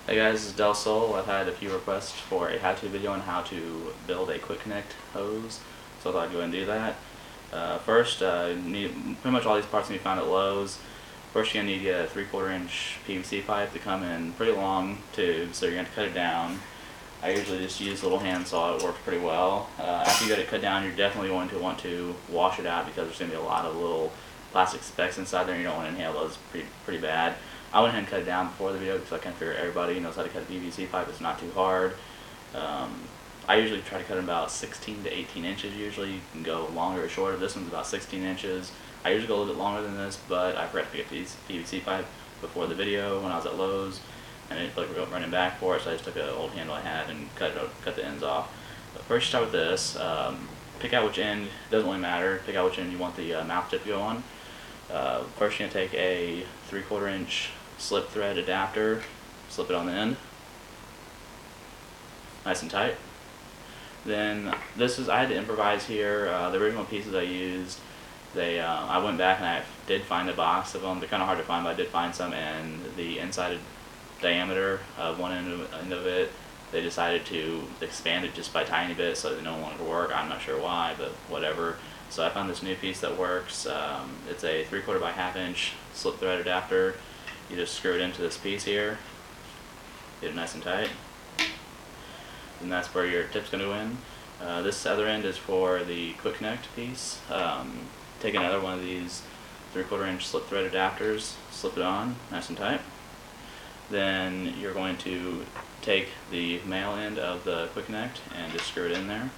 Hey guys, this is Del Sol. I've had a few requests for a how-to video on how to build a quick connect hose, so I thought I'd go ahead and do that. First, you need pretty much all these parts can be found at Lowe's. First, you're going to need a 3/4 inch PVC pipe to come in pretty long tube, so you're going to cut it down. I usually just use a little handsaw, it works pretty well. After you get it cut down, you're definitely going to want to wash it out because there's going to be a lot of little plastic specks inside there and you don't want to inhale those pretty bad. I went ahead and cut it down before the video because I kind of figure everybody knows how to cut a PVC pipe. It's not too hard. I usually try to cut them about 16 to 18 inches usually. You can go longer or shorter. This one's about 16 inches. I usually go a little bit longer than this, but I forgot to get a PVC pipe before the video when I was at Lowe's, and I didn't feel like running back for it, so I just took an old handle I had and cut the ends off. But first you start with this. Pick out which end, it doesn't really matter, pick out which end you want the mouth tip to go on. First you're going to take a 3/4 inch slip thread adapter, slip it on the end, nice and tight. Then I had to improvise here. The original pieces I used, I went back and I did find a box of them. They're kind of hard to find, but I did find some, and the inside diameter of one end of it, they decided to expand it just by a tiny bit so that no one wanted to work. I'm not sure why, but whatever. So I found this new piece that works. It's a 3/4 by 1/2 inch slip thread adapter. You just screw it into this piece here, get it nice and tight, and that's where your tip's going to go in. This other end is for the quick connect piece. Take another one of these 3/4 inch slip thread adapters, slip it on nice and tight. Then you're going to take the male end of the quick connect and just screw it in there,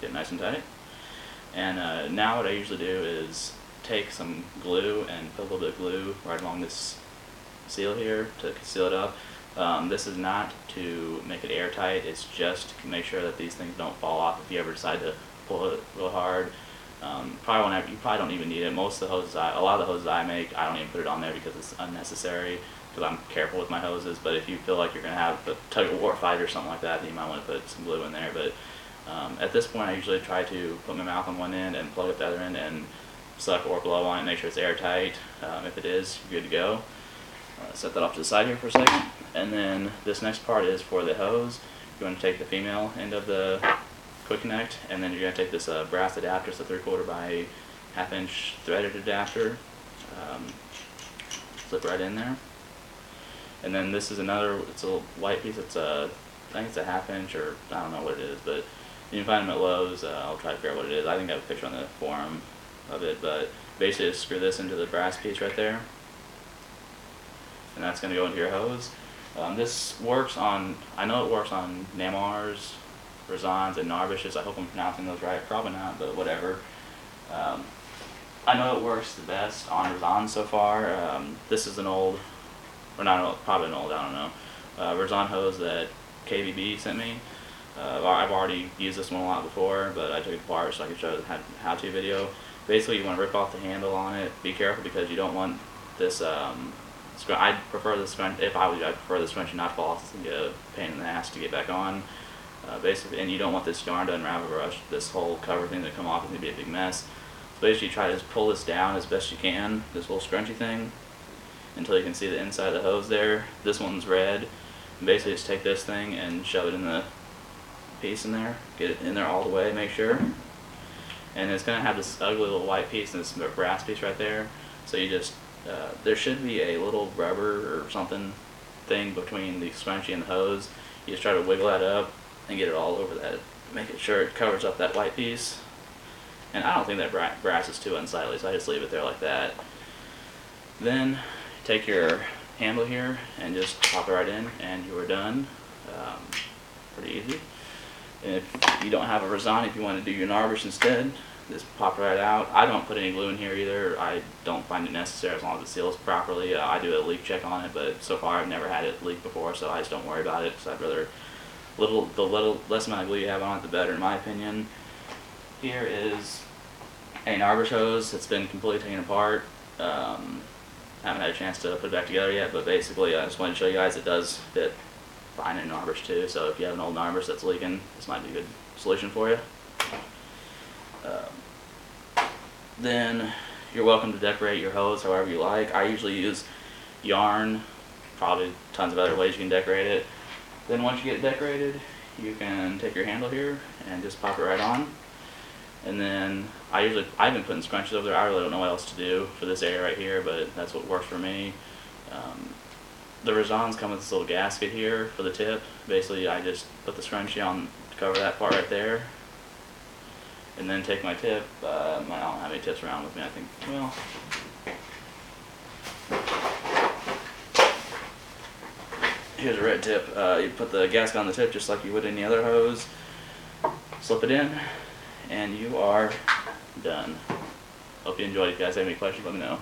get it nice and tight. And now what I usually do is take some glue and put a little bit of glue right along this seal here to seal it up. This is not to make it airtight, it's just to make sure that these things don't fall off if you ever decide to pull it real hard. You probably don't even need it. Most of the hoses, a lot of the hoses I make, I don't even put it on there because it's unnecessary, because I'm careful with my hoses. But if you feel like you're going to have a tug of war fight or something like that, then you might want to put some glue in there. But at this point I usually try to put my mouth on one end and plug up the other end and suck or blow on it, make sure it's airtight. If it is, you're good to go. Set that off to the side here for a second. And then this next part is for the hose. You're going to take the female end of the quick connect, and then you're going to take this brass adapter, it's a 3/4 by 1/2 inch threaded adapter, slip right in there. And then this is another, it's a white piece, I think it's a 1/2 inch, or I don't know what it is, but you can find them at Lowe's. I'll try to figure out what it is. I think I have a picture on the forum of it, but basically just screw this into the brass piece right there, and that's going to go into your hose. This works on, I know it works on Namars, Razans, and Narbushes. I hope I'm pronouncing those right, probably not, but whatever. I know it works the best on Razan so far. This is an old, or not old, probably an old, I don't know, Razan hose that KBB sent me. I've already used this one a lot before, but I took it apart so I could show the how-to video. Basically, you want to rip off the handle on it. Be careful because you don't want this. I'd prefer the scrunchie. If I was, I'd prefer the scrunchie not to fall off. It's gonna be a pain in the ass to get back on. Basically, and you don't want this yarn to unravel brush. This whole cover thing to come off is gonna be a big mess. So basically, try to just pull this down as best you can. This little scrunchy thing until you can see the inside of the hose there. This one's red. And basically, just take this thing and shove it in the piece in there. Get it in there all the way. Make sure. And it's gonna have this ugly little white piece and this brass piece right there. So you just there should be a little rubber or something thing between the scrunchie and the hose. You just try to wiggle that up and get it all over that. Make it sure it covers up that white piece. And I don't think that brass is too unsightly, so I just leave it there like that. Then take your handle here and just pop it right in, and you are done. Pretty easy. And if you don't have a Razan, if you want to do your Narbush instead, just pop it right out. I don't put any glue in here either. I don't find it necessary as long as it seals properly. I do a leak check on it, but so far I've never had it leak before, so I just don't worry about it because I'd rather the little less amount of glue you have on it, the better, in my opinion. Here is a Narbush hose that's been completely taken apart. Haven't had a chance to put it back together yet, but basically I just wanted to show you guys it does fit fine in Narbush too. So if you have an old Narbush that's leaking, this might be a good solution for you. Then you're welcome to decorate your hose however you like. I usually use yarn probably tons of other ways you can decorate it. Then once you get it decorated, you can take your handle here and just pop it right on. And then I've been putting scrunchies over there. I really don't know what else to do for this area right here, but that's what works for me. The Razans come with this little gasket here for the tip. Basically, I just put the scrunchie on to cover that part right there, and then take my tip. I don't have any tips around with me, I think. Well, here's a red tip. You put the gasket on the tip just like you would any other hose. Slip it in, and you are done. Hope you enjoyed. If you guys have any questions, let me know.